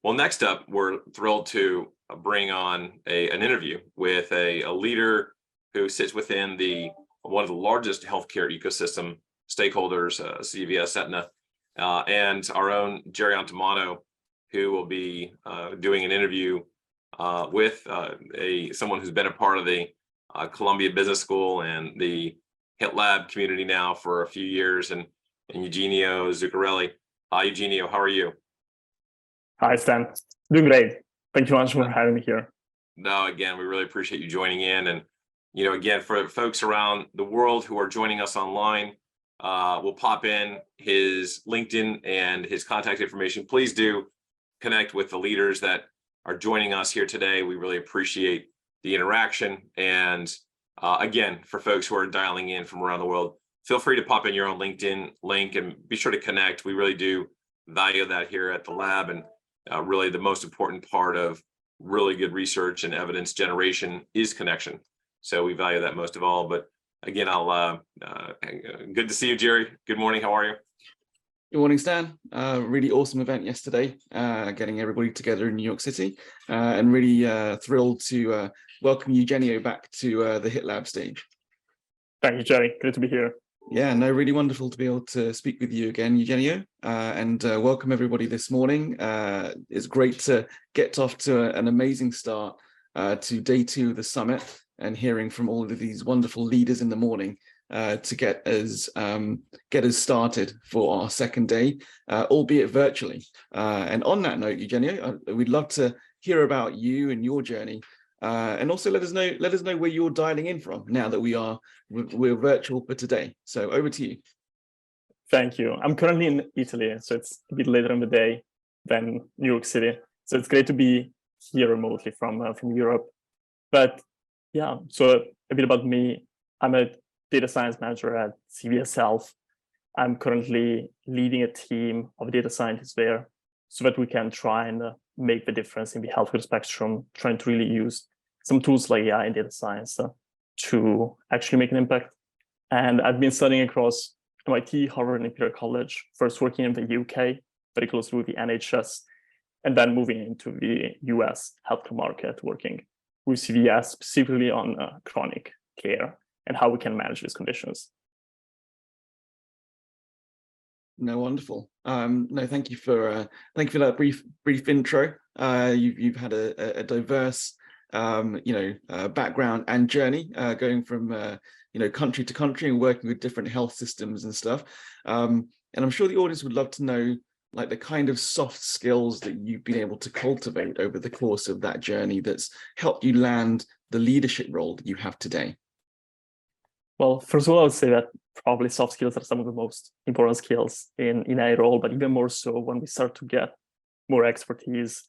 Well, next up, we're thrilled to bring on an interview with a leader who sits within one of the largest healthcare ecosystem stakeholders, CVS Aetna, and our own Jerry Antimano, who will be doing an interview with someone who's been a part of the Columbia Business School and the HITLAB community now for a few years, and Eugenio Zuccarelli. Hi, Eugenio, how are you? Hi, Stan. Doing great. Thank you so much for having me here. No, again, we really appreciate you joining in. And, again, for folks around the world who are joining us online, we'll pop in his LinkedIn and his contact information. Please do connect with the leaders that are joining us here today. We really appreciate the interaction. And again, for folks who are dialing in from around the world, feel free to pop in your own LinkedIn link and be sure to connect. We really do value that here at the lab. And really the most important part of really good research and evidence generation is connection. So we value that most of all. But again, good to see you, Jerry. Good morning. How are you? Good morning, Stan. Really awesome event yesterday, getting everybody together in New York City, and really thrilled to welcome Eugenio back to the HITLAB stage. Thank you, Jerry. Good to be here. Yeah, no, really wonderful to be able to speak with you again, Eugenio, and welcome everybody this morning. It's great to get off to an amazing start to day 2 of the summit and hearing from all of these wonderful leaders in the morning to get us started for our second day, albeit virtually. And on that note, Eugenio, we'd love to hear about you and your journey. And also let us know where you're dialing in from now that we're virtual for today. So over to you. Thank you. I'm currently in Italy, so it's a bit later in the day than New York City. So it's great to be here remotely from Europe. But yeah, so a bit about me. I'm a data science manager at CVS Health. I'm currently leading a team of data scientists there so that we can try and make the difference in the healthcare spectrum, trying to really use some tools like AI and data science to actually make an impact. And I've been studying across MIT, Harvard, and Imperial College, first working in the UK, very closely with the NHS, and then moving into the US healthcare market, working with CVS specifically on chronic care and how we can manage these conditions. No, wonderful. No, thank you for that brief intro. You've had a diverse background and journey, going from country to country and working with different health systems and stuff. And I'm sure the audience would love to know like the kind of soft skills that you've been able to cultivate over the course of that journey that's helped you land the leadership role that you have today. Well, first of all, I would say that probably soft skills are some of the most important skills in a role, but even more so when we start to get more expertise,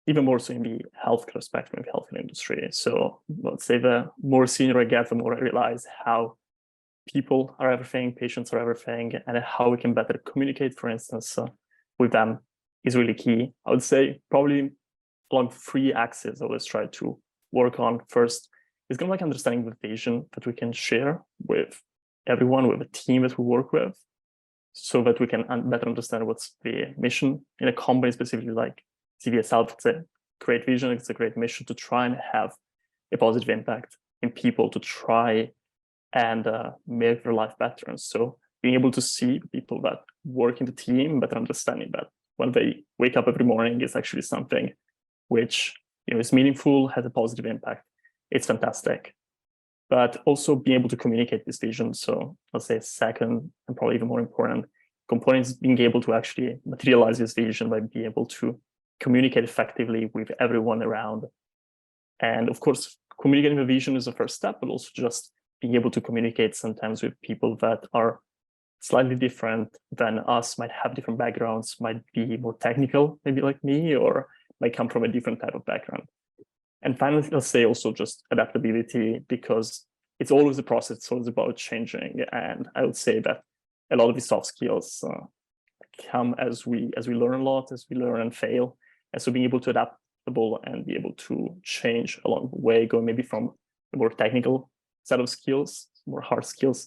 even more so in the healthcare spectrum, the healthcare industry. So let's say the more senior I get, the more I realize how people are everything, patients are everything, and how we can better communicate, for instance, with them is really key. I would say probably along 3 axes I always try to work on. First is kind of like understanding the vision that we can share with everyone, with a team that we work with, so that we can better understand what's the mission in a company, specifically like CVS Health. It's a great vision, it's a great mission to try and have a positive impact in people, to try and make their life better. And so being able to see people that work in the team, better understanding that when they wake up every morning is actually something which is meaningful, has a positive impact. It's fantastic. But also being able to communicate this vision. So let's say second, and probably even more important component is being able to actually materialize this vision by being able to communicate effectively with everyone around. And of course, communicating the vision is the first step, but also just being able to communicate sometimes with people that are slightly different than us, might have different backgrounds, might be more technical, maybe like me, or might come from a different type of background. And finally, let's say also just adaptability, because it's always a process, it's always about changing. And I would say that a lot of these soft skills come as we learn a lot, as we learn and fail. And so being able to adapt and be able to change along the way, going maybe from a more technical set of skills, more hard skills,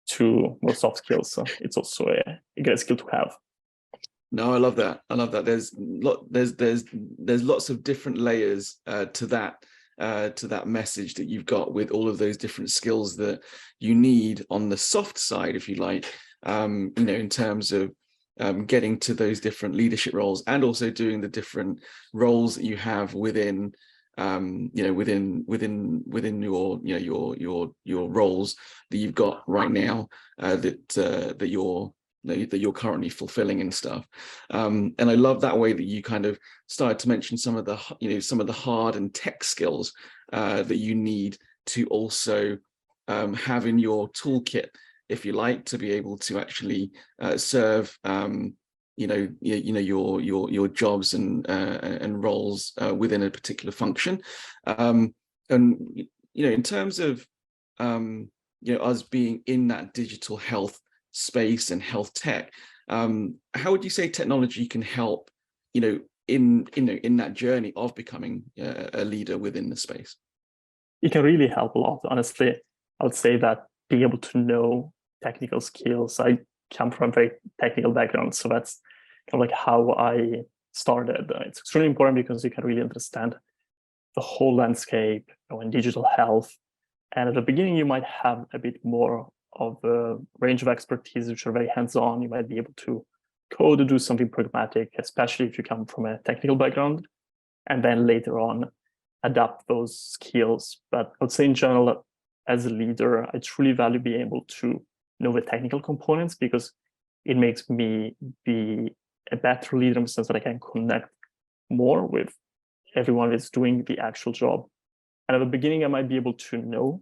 to more soft skills. So it's also a great skill to have. No, I love that. I love that. There's lots of different layers to that message that you've got, with all of those different skills that you need on the soft side, if you like, in terms of getting to those different leadership roles, and also doing the different roles that you have within within your roles that you've got right now, that you're currently fulfilling and stuff. And I love that way that you kind of started to mention some of the hard and tech skills that you need to also have in your toolkit, if you like, to be able to actually serve your jobs and roles within a particular function. And in terms of us being in that digital health space and health tech, how would you say technology can help in that journey of becoming a leader within the space? It can really help a lot. Honestly, I would say that being able to know technical skills, I come from a very technical background, so that's kind of like how I started. It's extremely important because you can really understand the whole landscape in digital health. And at the beginning, you might have a bit more of a range of expertise, which are very hands-on. You might be able to code or do something pragmatic, especially if you come from a technical background, and then later on adapt those skills. But I would say in general, as a leader, I truly value being able to know the technical components, because it makes me be a better leader in the sense that I can connect more with everyone that's doing the actual job. And at the beginning, I might be able to know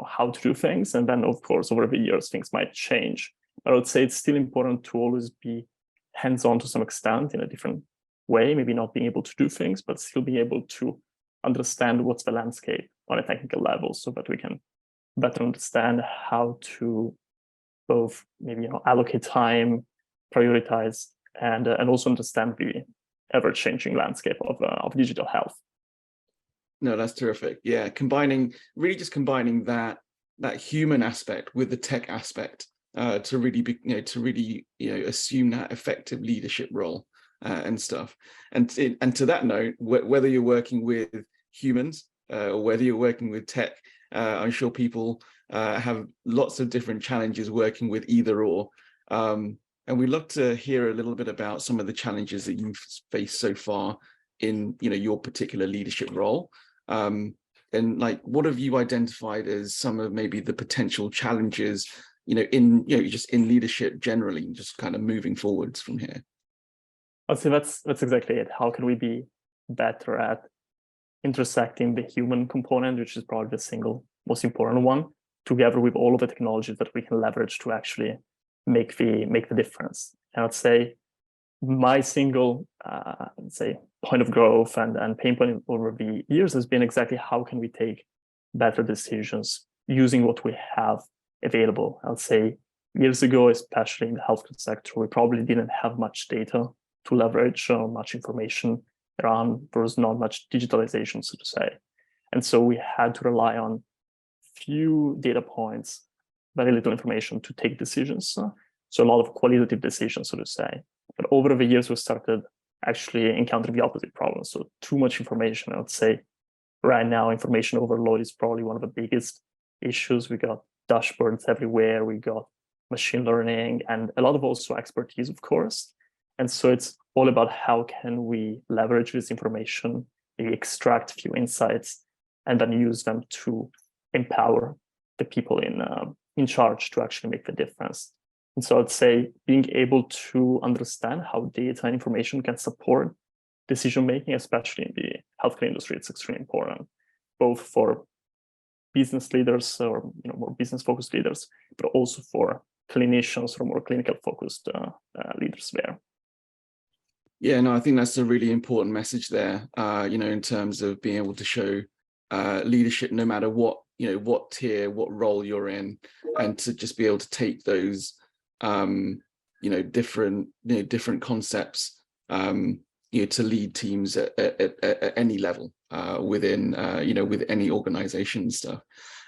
how to do things. And then, of course, over the years, things might change. But I would say it's still important to always be hands-on to some extent in a different way, maybe not being able to do things, but still being able to understand what's the landscape on a technical level, so that we can better understand how to both maybe allocate time, prioritize, and also understand the ever-changing landscape of digital health. No, that's terrific. Yeah, combining that human aspect with the tech aspect to really assume that effective leadership role and stuff. And to that note, whether you're working with humans or whether you're working with tech, I'm sure people have lots of different challenges working with either or. And we'd love to hear a little bit about some of the challenges that you've faced so far in your particular leadership role. And like, what have you identified as some of maybe the potential challenges, just in leadership generally, just kind of moving forwards from here? I'd say that's exactly it. How can we be better at intersecting the human component, which is probably the single most important one, together with all of the technologies that we can leverage to actually make the difference? And I'd say my single point of growth and pain point over the years has been exactly how can we take better decisions using what we have available. I'll say years ago, especially in the healthcare sector, we probably didn't have much data to leverage, or much information around. There was not much digitalization, so to say. And so we had to rely on few data points, very little information to take decisions. So a lot of qualitative decisions, so to say. But over the years, we started actually encountering the opposite problem. So too much information. I would say right now, information overload is probably one of the biggest issues. We got dashboards everywhere. We got machine learning and a lot of also expertise, of course. And so it's all about how can we leverage this information, maybe extract a few insights, and then use them to empower the people in charge to actually make the difference. And so I'd say being able to understand how data and information can support decision-making, especially in the healthcare industry, it's extremely important, both for business leaders or more business-focused leaders, but also for clinicians or more clinical-focused leaders there. Yeah, no, I think that's a really important message there, in terms of being able to show leadership no matter what tier, what role you're in, and to just be able to take those different concepts to lead teams at any level within with any organization and stuff.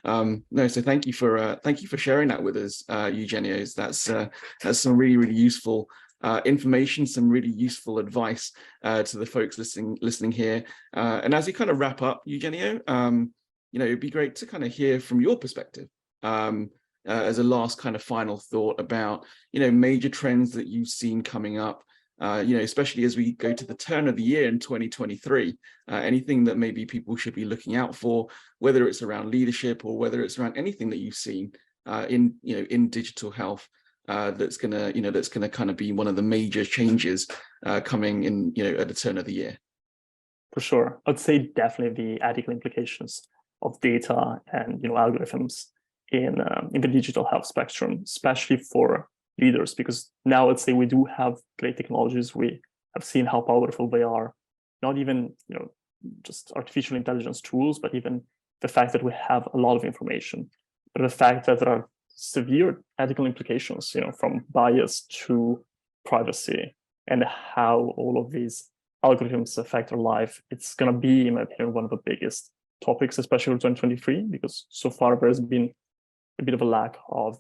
So thank you for sharing that with us, Eugenio. That's some really, really useful information, some really useful advice to the folks listening here. And as we kind of wrap up, Eugenio, it'd be great to kind of hear from your perspective as a last kind of final thought about, major trends that you've seen coming up, especially as we go to the turn of the year in 2023, anything that maybe people should be looking out for, whether it's around leadership or whether it's around anything that you've seen in digital health that's gonna kind of be one of the major changes coming in, at the turn of the year. For sure, I'd say definitely the ethical implications of data and algorithms in the digital health spectrum, especially for leaders, because now let's say we do have great technologies. We have seen how powerful they are, not even just artificial intelligence tools, but even the fact that we have a lot of information, but the fact that there are severe ethical implications, from bias to privacy, and how all of these algorithms affect our life. It's going to be, in my opinion, one of the biggest topics, especially for 2023, because so far there's been a bit of a lack of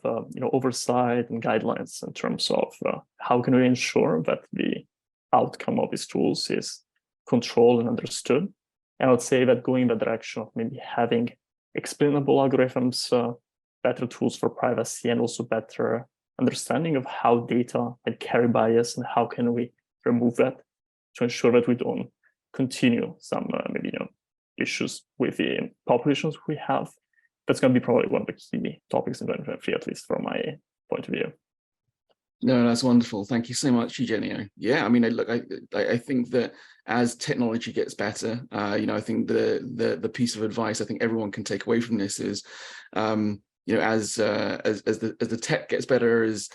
oversight and guidelines in terms of how can we ensure that the outcome of these tools is controlled and understood. And I would say that going in the direction of maybe having explainable algorithms, better tools for privacy, and also better understanding of how data can carry bias and how can we remove that to ensure that we don't continue some issues with the populations we have. That's going to be probably one of the key topics in 2023, at least from my point of view. No, that's wonderful. Thank you so much, Eugenio. Yeah, I mean, look, I think that as technology gets better, I think the piece of advice I think everyone can take away from this is, as the tech gets better, as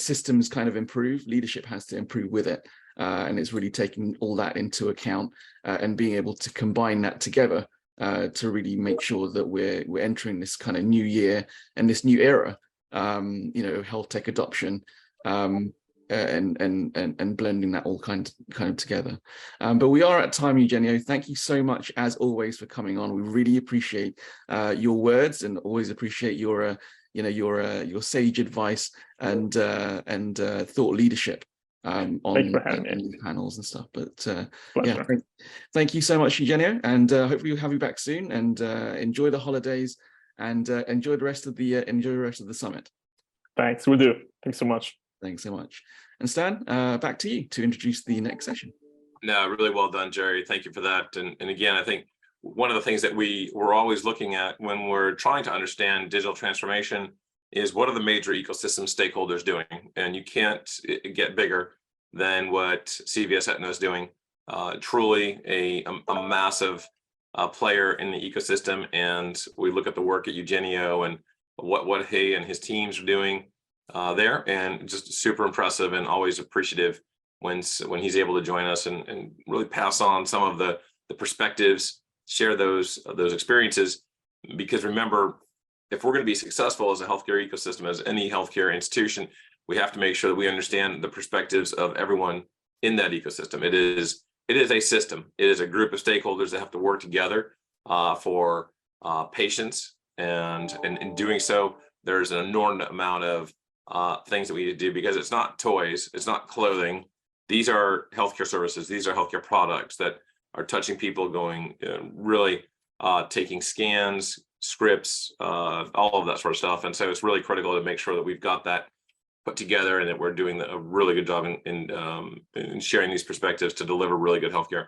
systems kind of improve, leadership has to improve with it, and it's really taking all that into account and being able to combine that together to really make sure that we're entering this kind of new year and this new era, health tech adoption, and blending that all kind of together. But we are at time, Eugenio. Thank you so much, as always, for coming on. We really appreciate your words, and always appreciate your sage advice and thought leadership on these panels and stuff. But yeah, thank you so much, Eugenio, and hopefully we'll have you back soon. And enjoy the holidays and enjoy the rest of the summit. Thanks, we'll do. Thanks so much. Thanks so much. And Stan, back to you to introduce the next session. No, really well done, Jerry. Thank you for that. And again, I think one of the things that we're always looking at when we're trying to understand digital transformation is what are the major ecosystem stakeholders doing? And you can't get bigger than what CVS Health is doing. Truly a massive player in the ecosystem. And we look at the work at Eugenio and what he and his teams are doing there, and just super impressive, and always appreciative when he's able to join us and really pass on some of the perspectives, share those experiences. Because remember, if we're going to be successful as a healthcare ecosystem, as any healthcare institution, we have to make sure that we understand the perspectives of everyone in that ecosystem. It is a system. It is a group of stakeholders that have to work together for patients, and in doing so, there's an enormous amount of things that we need to do, because it's not toys, it's not clothing. These are healthcare services. These are healthcare products that are touching people, going really taking scans, scripts, all of that sort of stuff. And so it's really critical to make sure that we've got that put together and that we're doing a really good job in sharing these perspectives to deliver really good healthcare.